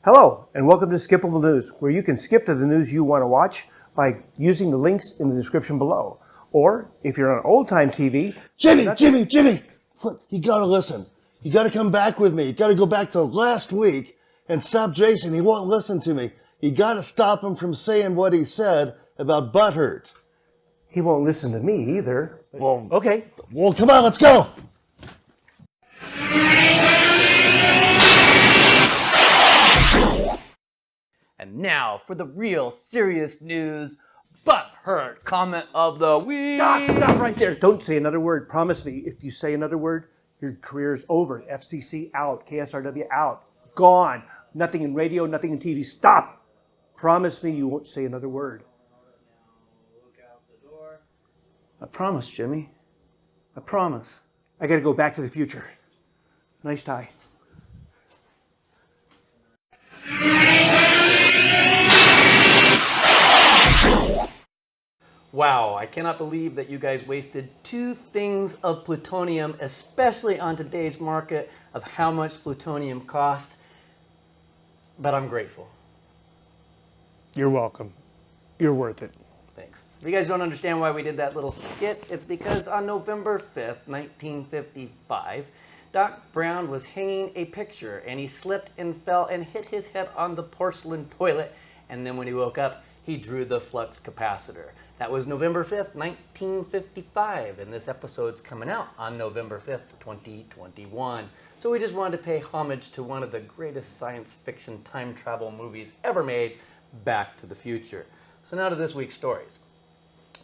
Hello, and welcome to Skippable News, where you can skip to the news you want to watch by using the links in the description below. Or, if you're on old-time TV... Jimmy! What? You gotta listen. You gotta come back with me. You gotta go back to last week and stop Jason. He won't listen to me. You gotta stop him from saying what he said about butthurt. He won't listen to me either. Well, okay. Well, come on, let's go! And now for the real serious news, butthurt comment of the week. Stop right there. Don't say another word. Promise me, if you say another word, your career's over. FCC out. KSRW out. Gone. Nothing in radio, nothing in TV. Stop. Promise me you won't say another word. Look out the door. I promise, Jimmy. I promise. I gotta go back to the future. Nice tie. Wow, I cannot believe that you guys wasted 2 things of plutonium, especially on today's market of how much plutonium costs. But I'm grateful. You're welcome. You're worth it. Thanks. If you guys don't understand why we did that little skit, it's because on November 5th, 1955, Doc Brown was hanging a picture and he slipped and fell and hit his head on the porcelain toilet. And then when he woke up, he drew the flux capacitor. That was November 5th, 1955, and this episode's coming out on November 5th, 2021. So we just wanted to pay homage to one of the greatest science fiction time travel movies ever made, Back to the Future. So now to this week's stories.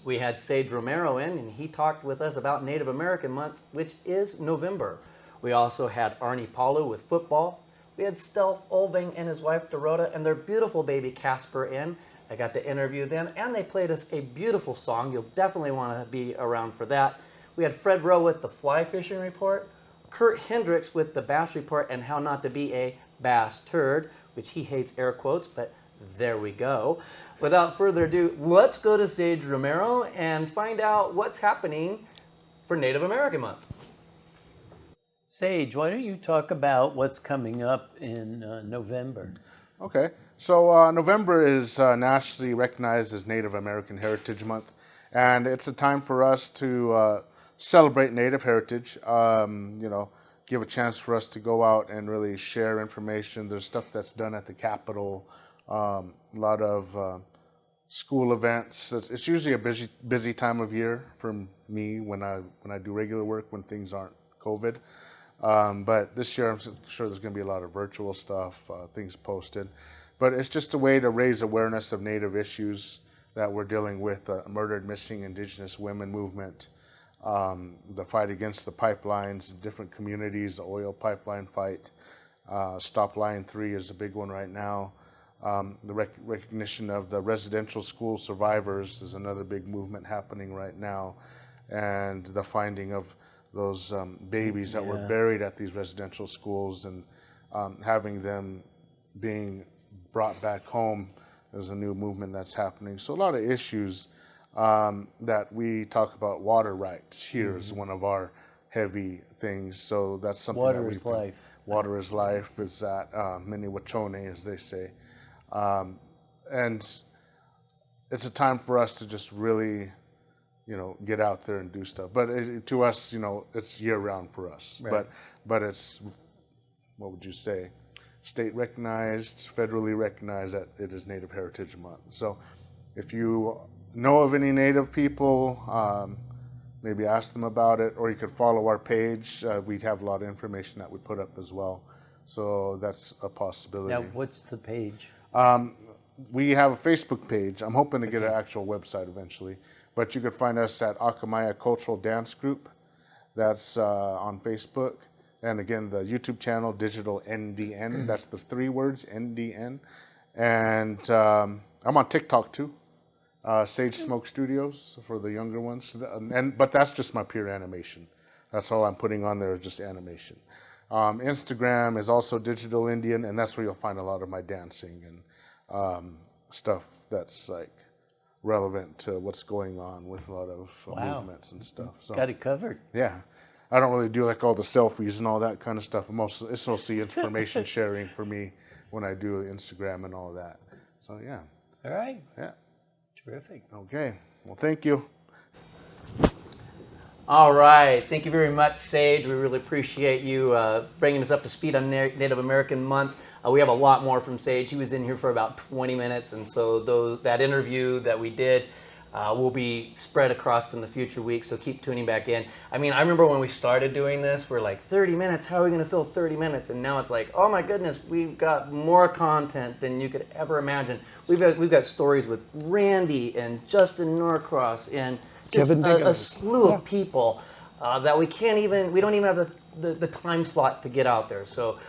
We had Sage Romero in, and he talked with us about Native American Month, which is November. We also had Arnie Palu with football. We had Stelth Ulvang and his wife Dorota and their beautiful baby Casper in. I got to interview them, and they played us a beautiful song. You'll definitely want to be around for that. We had Fred Rowe with the fly fishing report, Kurt Hendricks with the bass report and how not to be a bass turd, which he hates air quotes, but there we go. Without further ado, let's go to Sage Romero and find out what's happening for Native American Month. Sage, why don't you talk about what's coming up in November? Okay, so November is nationally recognized as Native American Heritage Month, and it's a time for us to celebrate Native heritage, give a chance for us to go out and really share information. There's stuff that's done at the Capitol, a lot of school events. It's usually a busy time of year for me when I do regular work when things aren't COVID. But this year, I'm sure there's going to be a lot of virtual stuff, things posted. But it's just a way to raise awareness of Native issues that we're dealing with, the murdered, missing Indigenous women movement, the fight against the pipelines, different communities, the oil pipeline fight. Stop Line 3 is a big one right now. The recognition of the residential school survivors is another big movement happening right now. And the finding of those babies that were buried at these residential schools and having them being brought back home is a new movement that's happening. So a lot of issues that we talk about. Water rights here is one of our heavy things. So that's something Water that is life. Water is life is that Mini-Wachone, as they say. And it's a time for us to just really get out there and do stuff. But to us, it's year round for us. Right. But it's, what would you say, state recognized, federally recognized that it is Native Heritage Month. So if you know of any Native people, maybe ask them about it, or you could follow our page. We'd have a lot of information that we put up as well. So that's a possibility. Now, what's the page? We have a Facebook page. I'm hoping to get an actual website eventually. But you could find us at Akamaya Cultural Dance Group. That's on Facebook. And again, the YouTube channel, Digital NDN. That's the 3 words, NDN. And I'm on TikTok too. Sage Smoke Studios for the younger ones. But that's just my pure animation. That's all I'm putting on there is just animation. Instagram is also Digital Indian, and that's where you'll find a lot of my dancing and stuff that's like relevant to what's going on with a lot of movements and stuff. So, got it covered. Yeah. I don't really do like all the selfies and all that kind of stuff. It's mostly information sharing for me when I do Instagram and all of that. So yeah. All right. Yeah. Terrific. Okay. Well, thank you. All right. Thank you very much, Sage. We really appreciate you bringing us up to speed on Native American Month. We have a lot more from Sage. He was in here for about 20 minutes, and so that interview that we did will be spread across in the future weeks, so keep tuning back in. I mean, I remember when we started doing this, we're like, 30 minutes, how are we going to fill 30 minutes? And now it's like, oh my goodness, we've got more content than you could ever imagine. We've got stories with Randy and Justin Norcross and just a slew of people that we don't even have the time slot to get out there. So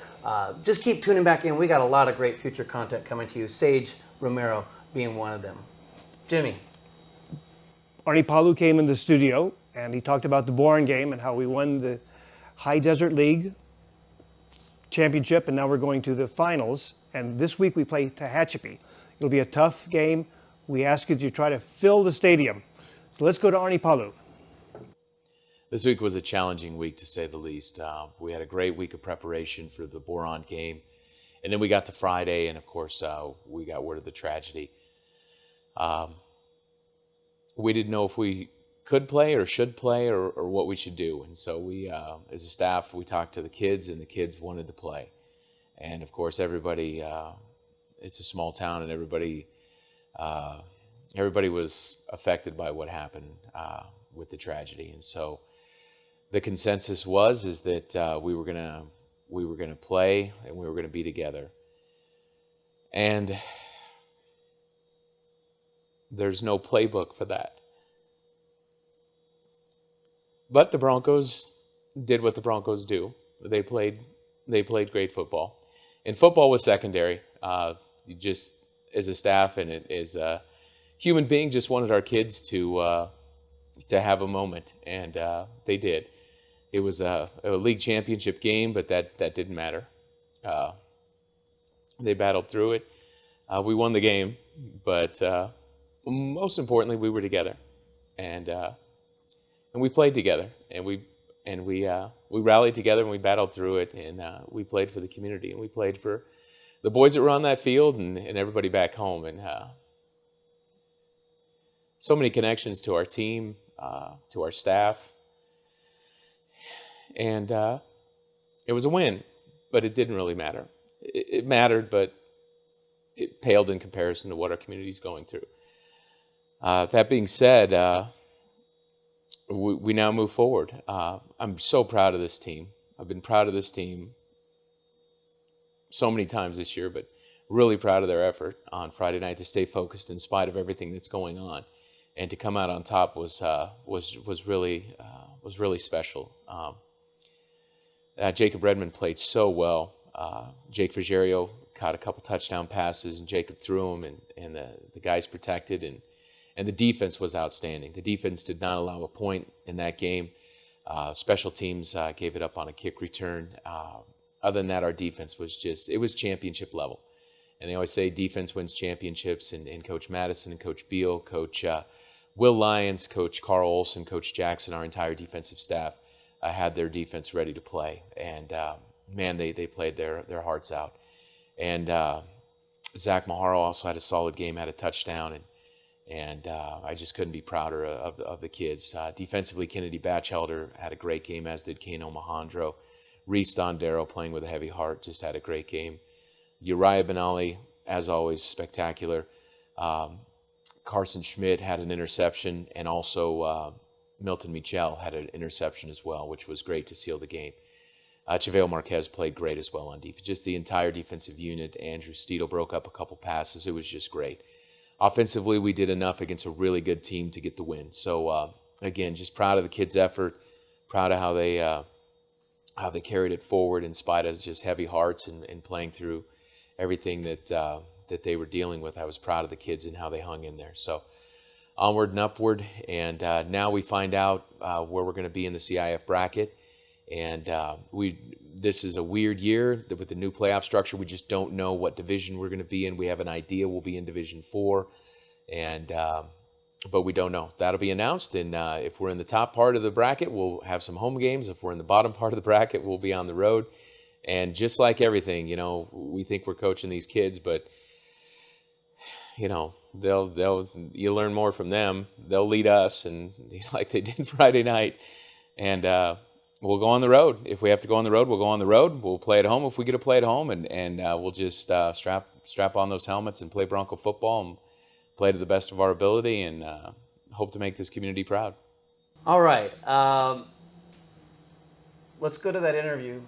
just keep tuning back in. We got a lot of great future content coming to you. Sage Romero being one of them. Jimmy. Arnie Palu came in the studio and he talked about the Bourne game and how we won the High Desert League championship, and now we're going to the finals. And this week we play Tehachapi. It'll be a tough game. We ask you to try to fill the stadium. So let's go to Arnie Palu. This week was a challenging week, to say the least. We had a great week of preparation for the Boron game. And then we got to Friday, and of course, we got word of the tragedy. We didn't know if we could play or should play or what we should do. And so we, as a staff, we talked to the kids, and the kids wanted to play. And of course, everybody, it's a small town, and everybody was affected by what happened with the tragedy. And so the consensus is that we were gonna play, and we were gonna be together. And there's no playbook for that. But the Broncos did what the Broncos do. They played great football. And football was secondary. Just as a staff and as a human being, just wanted our kids to have a moment, and they did. It was a league championship game, but that didn't matter. They battled through it. We won the game, but most importantly, we were together, and we played together, and we rallied together, and we battled through it, and we played for the community, and we played for the boys that were on that field, and everybody back home, and so many connections to our team, to our staff, and it was a win, but it didn't really matter. It mattered, but it paled in comparison to what our community is going through. That being said, we now move forward. I'm so proud of this team. I've been proud of this team so many times this year, but really proud of their effort on Friday night to stay focused in spite of everything that's going on, and to come out on top was really special. Jacob Redmond played so well. Jake Frigerio caught a couple touchdown passes, and Jacob threw them, and the guys protected, and the defense was outstanding. The defense did not allow a point in that game. Special teams gave it up on a kick return. Other than that, our defense was it was championship level. And they always say defense wins championships, and Coach Madison and Coach Beal, Coach Will Lyons, Coach Carl Olson, Coach Jackson, our entire defensive staff had their defense ready to play. And man, they played their hearts out. And Zach Maharo also had a solid game, had a touchdown, and I just couldn't be prouder of the kids. Defensively, Kennedy Batchelder had a great game, as did Kano Mahandro. Reese Dondero, playing with a heavy heart, just had a great game. Uriah Benali, as always, spectacular. Carson Schmidt had an interception, and also Milton Michel had an interception as well, which was great to seal the game. Chavale Marquez played great as well on defense. Just the entire defensive unit. Andrew Steedle broke up a couple passes. It was just great. Offensively, we did enough against a really good team to get the win. So, again, just proud of the kids' effort, proud of how they carried it forward in spite of just heavy hearts and playing through everything that they were dealing with. I was proud of the kids and how they hung in there. So onward and upward, and now we find out where we're going to be in the CIF bracket. And this is a weird year with the new playoff structure. We just don't know what division we're going to be in. We have an idea we'll be in Division 4, but we don't know. That'll be announced, and if we're in the top part of the bracket, we'll have some home games. If we're in the bottom part of the bracket, we'll be on the road. And just like everything, you know, we think we're coaching these kids, but you know, you learn more from them. They'll lead us, and like they did Friday night. And we'll go on the road. If we have to go on the road, we'll go on the road. We'll play at home if we get to play at home, and we'll just strap on those helmets and play Bronco football and play to the best of our ability, and hope to make this community proud. All right. Let's go to that interview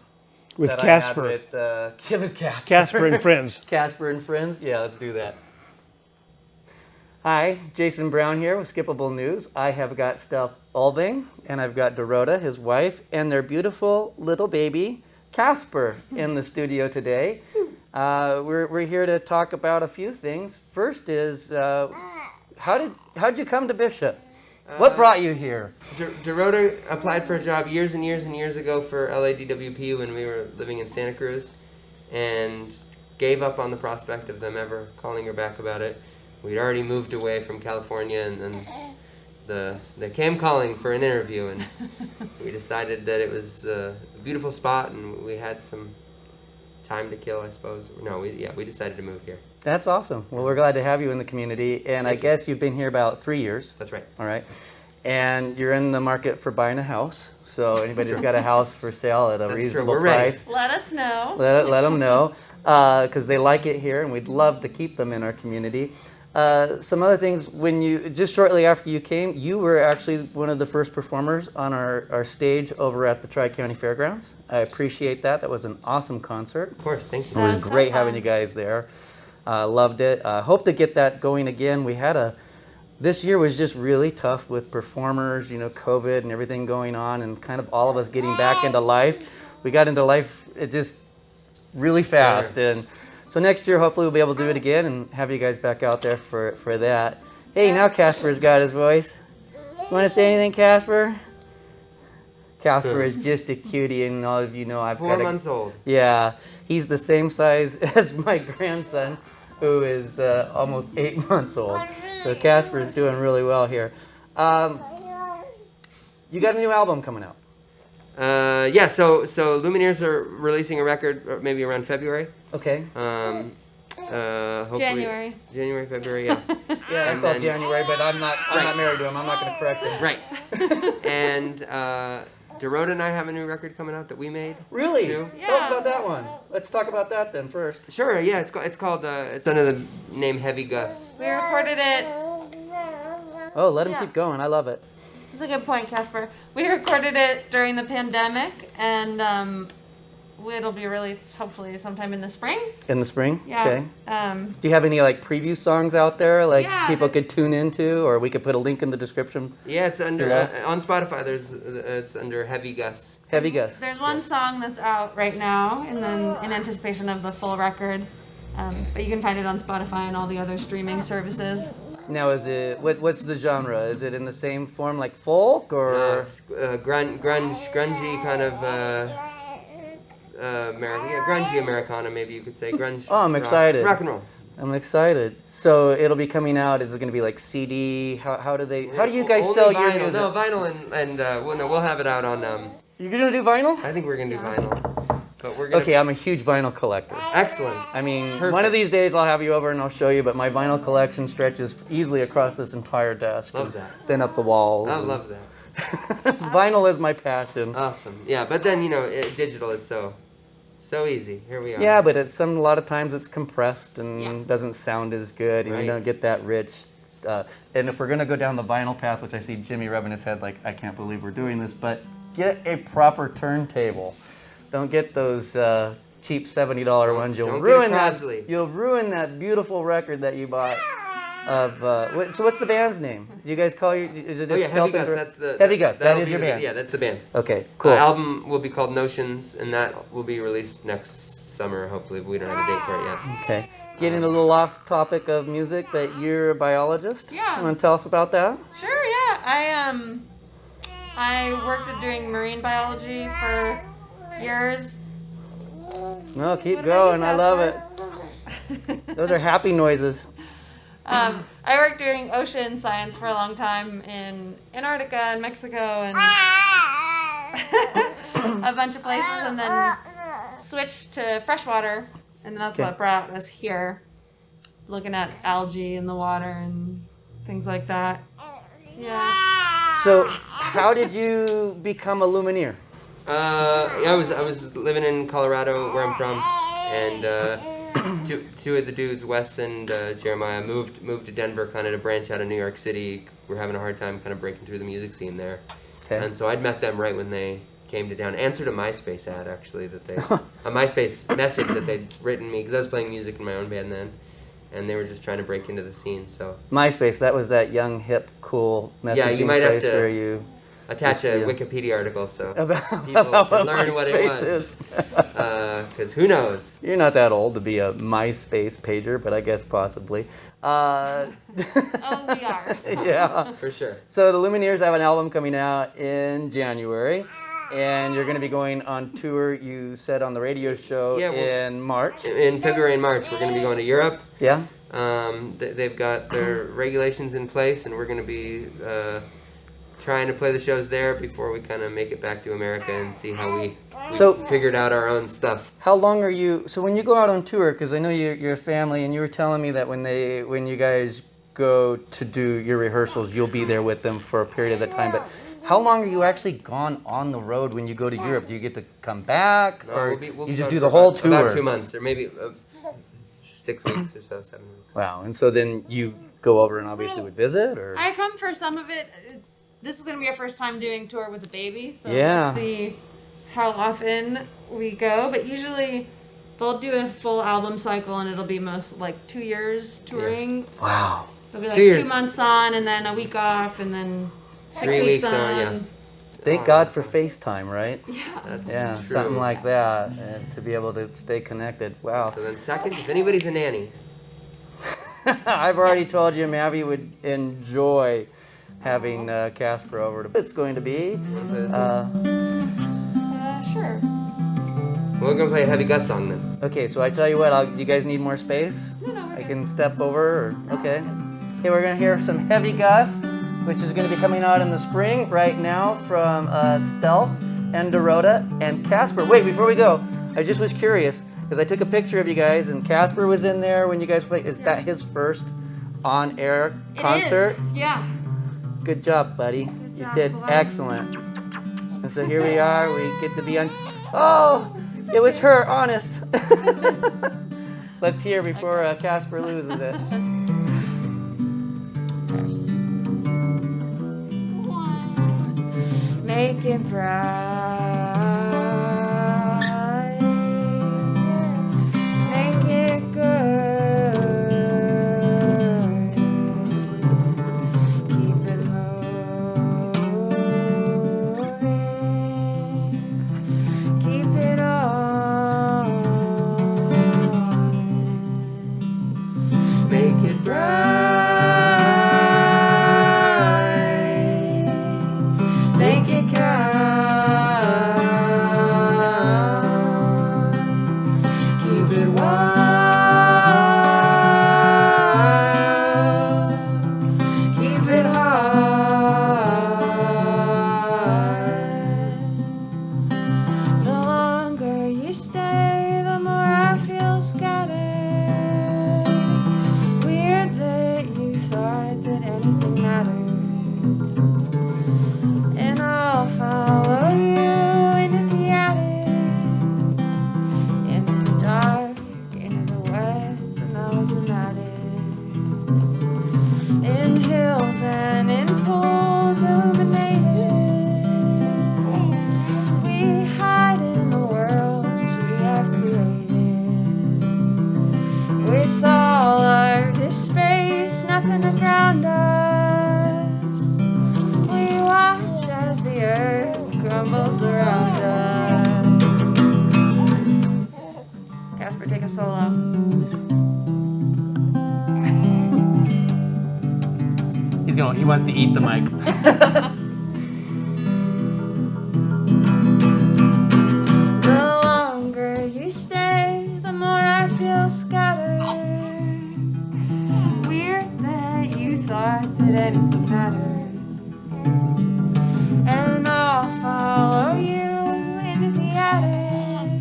With that Casper. I had with Casper. Casper and friends. Casper and friends. Yeah, let's do that. Hi, Jason Brown here with Skippable News. I have got Stelth Ulvang, and I've got Dorota, his wife, and their beautiful little baby, Casper, in the studio today. We're here to talk about a few things. First is, how'd you come to Bishop? What brought you here? Dorota applied for a job years and years and years ago for LADWP when we were living in Santa Cruz, and gave up on the prospect of them ever calling her back about it. We'd already moved away from California, and they came calling for an interview, and we decided that it was a beautiful spot, and we had some time to kill, I suppose. No, we decided to move here. That's awesome. Well, we're glad to have you in the community, and I guess you've been here about 3 years. That's right. All right. And you're in the market for buying a house. So anybody who's got a house for sale at a reasonable We're ready. price, Let us know. let them know, because they like it here, and we'd love to keep them in our community. Some other things, just shortly after you came, you were actually one of the first performers on our stage over at the Tri-County Fairgrounds. I appreciate that. That was an awesome concert. Of course, thank you. It was was so great fun. having you guys there. Loved it. Hope to get that going again. This year was just really tough with performers, COVID and everything going on, and kind of all of us getting back into life. We got into life just really fast. Sure. And so next year, hopefully we'll be able to do it again and have you guys back out there for that. Hey, now Casper's got his voice. You want to say anything, Casper? Casper is just a cutie, and all of you know I've 4 got months old. Yeah, he's the same size as my grandson, who is almost 8 months old. So Casper's doing really well here. You got a new album coming out. Yeah, so Lumineers are releasing a record maybe around February. Okay. Hopefully January. January, February, yeah. Yeah, I And saw then- January, but I'm not married to him. I'm not going to correct him. Right. And Dorota and I have a new record coming out that we made. Really? too. Tell us Yeah. about that one. Let's talk about that then first. Sure, yeah, it's under the name Heavy Gus. We recorded it. Oh, let him Yeah. keep going. I love it. That's a good point, Casper. We recorded it during the pandemic, and it'll be released hopefully sometime in the spring. In the spring? Yeah. Okay. Do you have any preview songs out there Yeah, people the- could tune into, or we could put a link in the description? Yeah, it's under Yeah. on Spotify. It's under Heavy Gus. Heavy Gus. There's one song that's out right now, and then in anticipation of the full record. But you can find it on Spotify and all the other streaming services. Now, what's the genre? Is it in the same form like folk, or? It's grungy kind of grungy Americana, maybe you could say grunge. Oh, I'm rock. excited. It's rock and roll. I'm excited. So it'll be coming out. Is it going to be like CD? How do you guys Only sell your vinyl. music? No, vinyl and we'll have it out on. You're going to do vinyl? I think we're gonna do vinyl, but we're gonna. Okay, I'm a huge vinyl collector. Excellent. I mean, Perfect. one of these days I'll have you over and I'll show you, but my vinyl collection stretches easily across this entire desk. Love and that. Then up the walls. I and- love that. Vinyl is my passion. Awesome. Yeah, but then digital is so easy. Here we are. Yeah, but a lot of times it's compressed and Yeah. doesn't sound as good, and Right. you don't get that rich. And if we're gonna go down the vinyl path, which I see Jimmy rubbing his head like, I can't believe we're doing this, but get a proper turntable. Don't get those cheap $70 ones. You'll don't get a ruin that. Crosley. You'll ruin that beautiful record that you bought. So what's the band's name? Do you guys call you? Is it Oh just yeah, Heavy Stelth Gus. and That's the Heavy Gus. That that'll is be your the- band. Yeah, that's the band. Okay, cool. Album will be called Notions, and that will be released next summer. Hopefully, we don't have a date for it yet. Okay. Getting a little off topic of music, but you're a biologist. Yeah. You want to tell us about that? Sure, yeah. I worked at doing marine biology for years. No, keep What about going. you, I love it. Casper? Those are happy noises. I worked doing ocean science for a long time in Antarctica and Mexico and a bunch of places, and then switched to freshwater, and that's what brought us here, looking at algae in the water and things like that. Yeah. So, how did you become a Lumineer? I was living in Colorado, where I'm from, and two of the dudes, Wes and Jeremiah, moved to Denver, kind of to branch out of New York City. We're having a hard time kind of breaking through the music scene there, and so I'd met them right when they came to town. Answered a MySpace ad, actually, that they a MySpace message that they'd written me, because I was playing music in my own band then, and they were just trying to break into the scene. So MySpace, that was that young, hip, cool messaging yeah, you might have place to where you attach a Wikipedia article so about people can learn MySpace what it was. is. Because who knows? You're not that old to be a MySpace pager, but I guess possibly. Oh, we are. Yeah. For sure. So the Lumineers have an album coming out in January, and you're going to be going on tour, you said on the radio show, in March. In February and March, we're going to be going to Europe. Yeah? They've got their regulations in place, and we're going to be trying to play the shows there before we kind of make it back to America and see how we figured out our own stuff. How long are you, so when you go out on tour, because I know you're a family, and you were telling me that when you guys go to do your rehearsals, you'll be there with them for a period of the time, but how long are you actually gone on the road when you go to Europe? Do you get to come back, or we'll you just be do the for whole tour? About 2 months, or maybe 6 weeks or so, 7 weeks. Wow, and so then you go over and obviously would visit, or? I come for some of it. This is going to be our first time doing tour with a baby, so Yeah. we'll see how often we go. But usually they'll do a full album cycle, and it'll be most like 2 years touring. Wow. It'll be like 2 years. 2 months on, and then a week off, and then 6 3 weeks weeks on, yeah. Thank God for FaceTime, right? That's Yeah, true. something like that, to be able to stay connected. Wow. So then second, if anybody's a nanny. I've already told you Mavi would enjoy having Casper over. It's going to be. Sure. We're going to play a Heavy Gus song then. Okay, so I tell you what, you guys need more space? No, we're I good. can step over, or, okay. Okay, we're going to hear some Heavy Gus, which is going to be coming out in the spring right now from Stelth and Dorota and Casper. Wait, before we go, I just was curious, because I took a picture of you guys, and Casper was in there when you guys played. Is that his first on-air concert? It is. Yeah. Good job, buddy. You job, did Glenn. excellent. And so here we are. We get to be on. Oh, it was her, honest. Let's hear before Casper loses it. Make it bright. Make it good. Keep it moving. Keep it on. Make it bright. Make it count. Keep it wild. Keep it hard. The longer you stay, the more I feel scattered. Weird that you thought that anything mattered. And I'll follow you into the attic, into the dark, into the wet, the melodramatic, in hills and in pools illuminated. We hide in the worlds we have created. With all of this space, nothing to ground us. We watch as the earth crumbles around us. Casper, take a solo. He wants to eat the mic. The longer you stay, the more I feel scattered. Weird that you thought that anything mattered. And I'll follow you into the attic,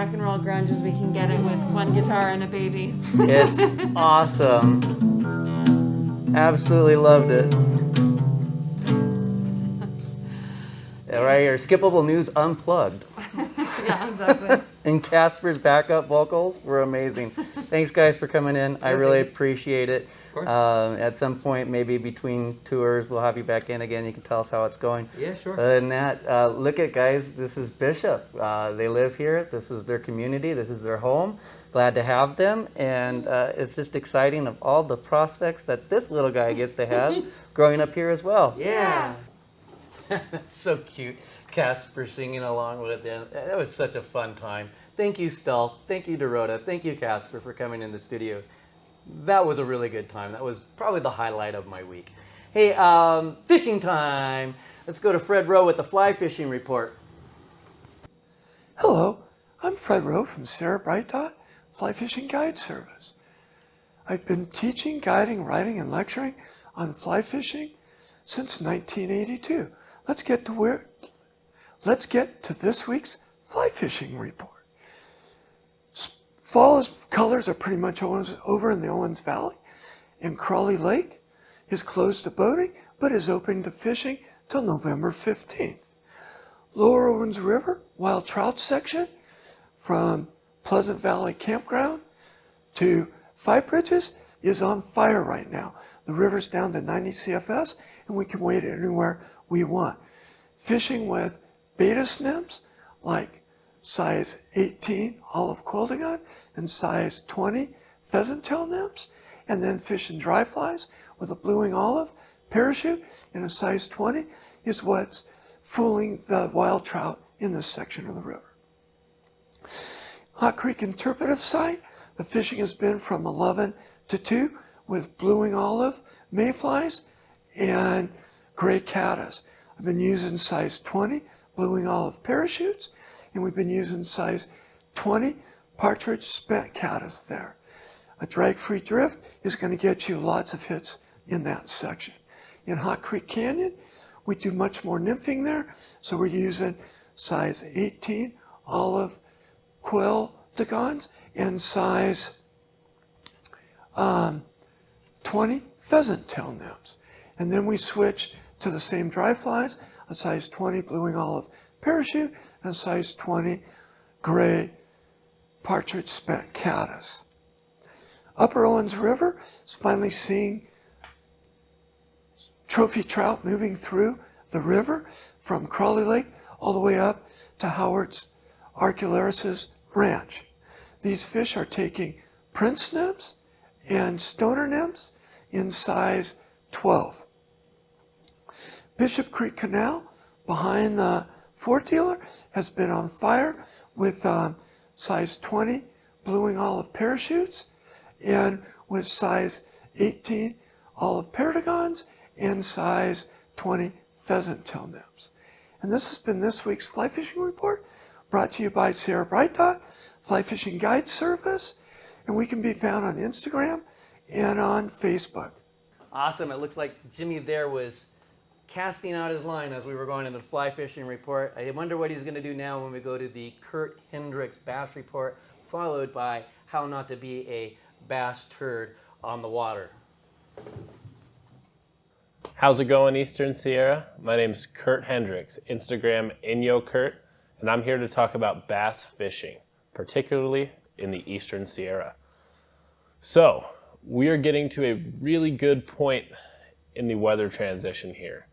rock and roll grunge as we can get it with one guitar and a baby. It's awesome. Absolutely loved it. Yeah, right here, Skippable News Unplugged. Yeah, exactly. And Casper's backup vocals were amazing. Thanks, guys, for coming in. I really appreciate it. course. At some point, maybe between tours, we'll have you back in again. You can tell us how it's going. Yeah, sure. Other than that, look at, guys, this is Bishop. They live here. This is their community. This is their home. Glad to have them. And it's just exciting of all the prospects that this little guy gets to have growing up here as well. Yeah. That's so cute. Casper singing along with them. That was such a fun time. Thank you, Stelth. Thank you, Dorota. Thank you, Casper, for coming in the studio. That was a really good time. That was probably the highlight of my week. Hey, fishing time. Let's go to Fred Rowe with the fly fishing report. Hello, I'm Fred Rowe from Sarah Bright Dot Fly Fishing Guide Service. I've been teaching, guiding, writing, and lecturing on fly fishing since 1982. Let's get to this week's fly fishing report. Fall colors are pretty much over in the Owens Valley, and Crawley Lake is closed to boating but is open to fishing till November 15th. Lower Owens River wild trout section from Pleasant Valley Campground to Five Bridges is on fire right now. The river's down to 90 CFS and we can wade anywhere we want. Fishing with beta nymphs like size 18 olive quilligon and size 20 pheasant tail nymphs, and then fishing dry flies with a blue-wing olive parachute in a size 20 is what's fooling the wild trout in this section of the river. Hot Creek Interpretive Site, the fishing has been from 11 to 2 with blue-wing olive mayflies and gray caddis. I've been using size 20 blue-wing olive parachutes, and we've been using size 20 partridge spent caddis there. A drag-free drift is going to get you lots of hits in that section. In Hot Creek Canyon, we do much more nymphing there, so we're using size 18 olive quill digons and size 20 pheasant tail nymphs. And then we switch to the same dry flies, a size 20 blue-wing olive parachute and a size 20 gray partridge spent caddis. Upper Owens River is finally seeing trophy trout moving through the river from Crawley Lake all the way up to Howard's Arcularis' ranch. These fish are taking prince nymphs and stoner nymphs in size 12. Bishop Creek Canal behind the Fort Dealer has been on fire with size 20 blue-wing olive parachutes and with size 18 olive paragons and size 20 pheasant tail nymphs. And this has been this week's Fly Fishing Report, brought to you by Sarah Bright Dot Fly Fishing Guide Service, and we can be found on Instagram and on Facebook. Awesome. It looks like Jimmy there was casting out his line as we were going into the fly fishing report. I wonder what he's going to do now when we go to the Kurt Hendricks bass report, followed by how not to be a bass turd on the water. How's it going, Eastern Sierra? My name is Kurt Hendricks, Instagram InyoKurt, and I'm here to talk about bass fishing, particularly in the Eastern Sierra. So, we are getting to a really good point in the weather transition here.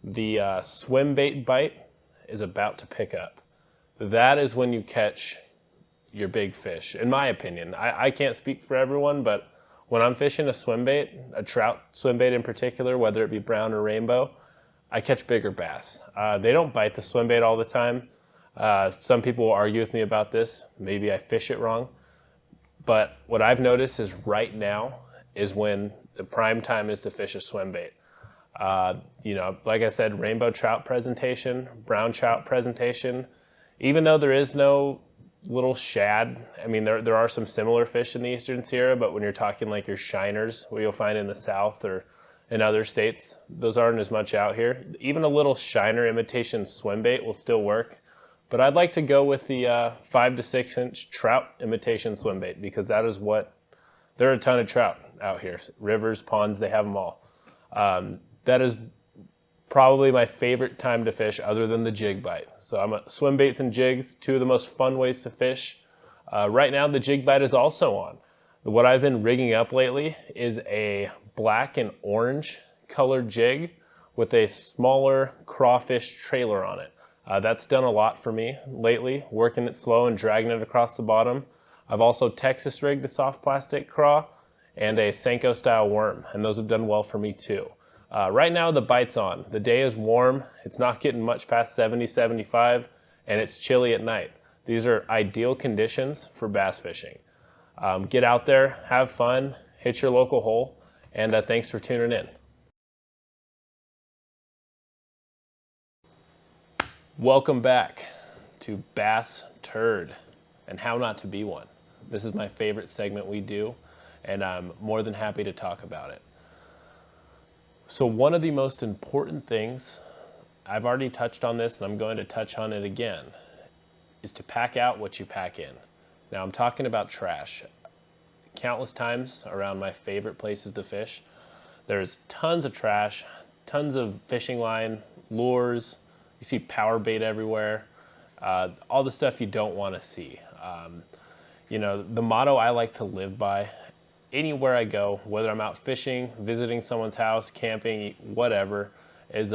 The swim bait bite is about to pick up. That is when you catch your big fish, in my opinion. I can't speak for everyone, but when I'm fishing a swim bait, a trout swim bait in particular, whether it be brown or rainbow, I catch bigger bass. They don't bite the swim bait all the time. Some people will argue with me about this. Maybe I fish it wrong. But what I've noticed is right now is when the prime time is to fish a swim bait. You know, like I said, rainbow trout presentation, brown trout presentation, even though there is no little shad, I mean, there are some similar fish in the Eastern Sierra, but when you're talking like your shiners, what you'll find in the South or in other states, those aren't as much out here. Even a little shiner imitation swim bait will still work But I'd like to go with the 5 to 6 inch trout imitation swim bait because that is what, there are a ton of trout out here. Rivers, ponds, they have them all. That is probably my favorite time to fish other than the jig bite. So I'm a swim baits and jigs, two of the most fun ways to fish. Right now the jig bite is also on. What I've been rigging up lately is a black and orange colored jig with a smaller crawfish trailer on it. That's done a lot for me lately, working it slow and dragging it across the bottom. I've also Texas rigged a soft plastic craw and a Senko style worm, and those have done well for me too. Right now the bite's on. The day is warm, it's not getting much past 70, 75, and it's chilly at night. These are ideal conditions for bass fishing. Get out there, have fun, hit your local hole, and thanks for tuning in. Welcome back to Bass Turd and How Not to Be One. This is my favorite segment we do, and I'm more than happy to talk about it. So one of the most important things, I've already touched on this and I'm going to touch on it again, is to pack out what you pack in. Now I'm talking about trash. Countless times around my favorite places to fish, there's tons of trash, tons of fishing line, lures, you see power bait everywhere, all the stuff you don't want to see. You know, the motto I like to live by anywhere I go, whether I'm out fishing, visiting someone's house, camping, whatever, is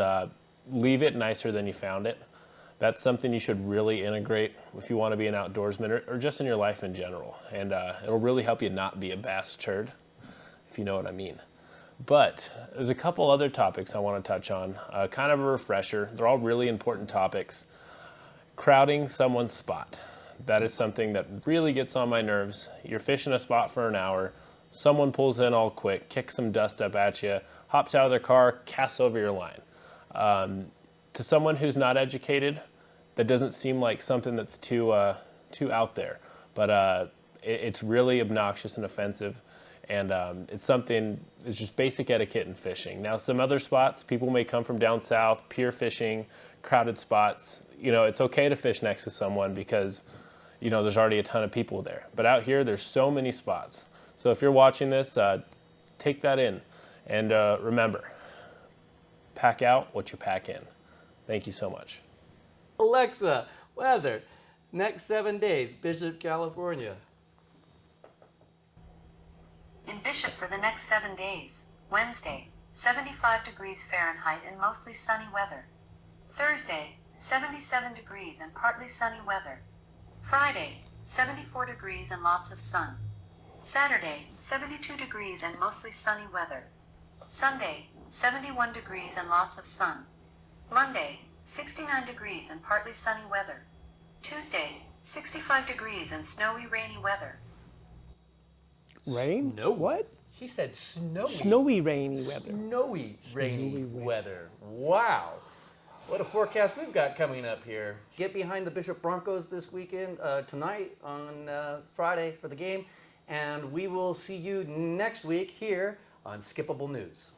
leave it nicer than you found it. That's something you should really integrate if you want to be an outdoorsman or just in your life in general. And it'll really help you not be a bass turd, if you know what I mean. But there's a couple other topics I want to touch on, kind of a refresher. They're all really important topics. Crowding someone's spot. That is something that really gets on my nerves. You're fishing a spot for an hour, someone pulls in all quick, kicks some dust up at you, hops out of their car, casts over your line. To someone who's not educated, that doesn't seem like something that's too out there, but it's really obnoxious and offensive, and it's something, it's just basic etiquette in fishing. Now some other spots, people may come from down south, pier fishing, crowded spots, you know, it's okay to fish next to someone because, you know, there's already a ton of people there. But out here, there's so many spots. So if you're watching this, take that in, and remember, pack out what you pack in. Thank you so much. Alexa, weather, next 7 days, Bishop, California. In Bishop for the next 7 days, Wednesday, 75 degrees Fahrenheit and mostly sunny weather. Thursday, 77 degrees and partly sunny weather. Friday, 74 degrees and lots of sun. Saturday, 72 degrees and mostly sunny weather. Sunday, 71 degrees and lots of sun. Monday, 69 degrees and partly sunny weather. Tuesday, 65 degrees and snowy, rainy weather. Rain? Snow? What? She said snowy. Snowy, rainy weather. Snowy, rainy weather. Wow. What a forecast we've got coming up here. Get behind the Bishop Broncos this weekend, tonight on Friday for the game. And we will see you next week here on Skippable News.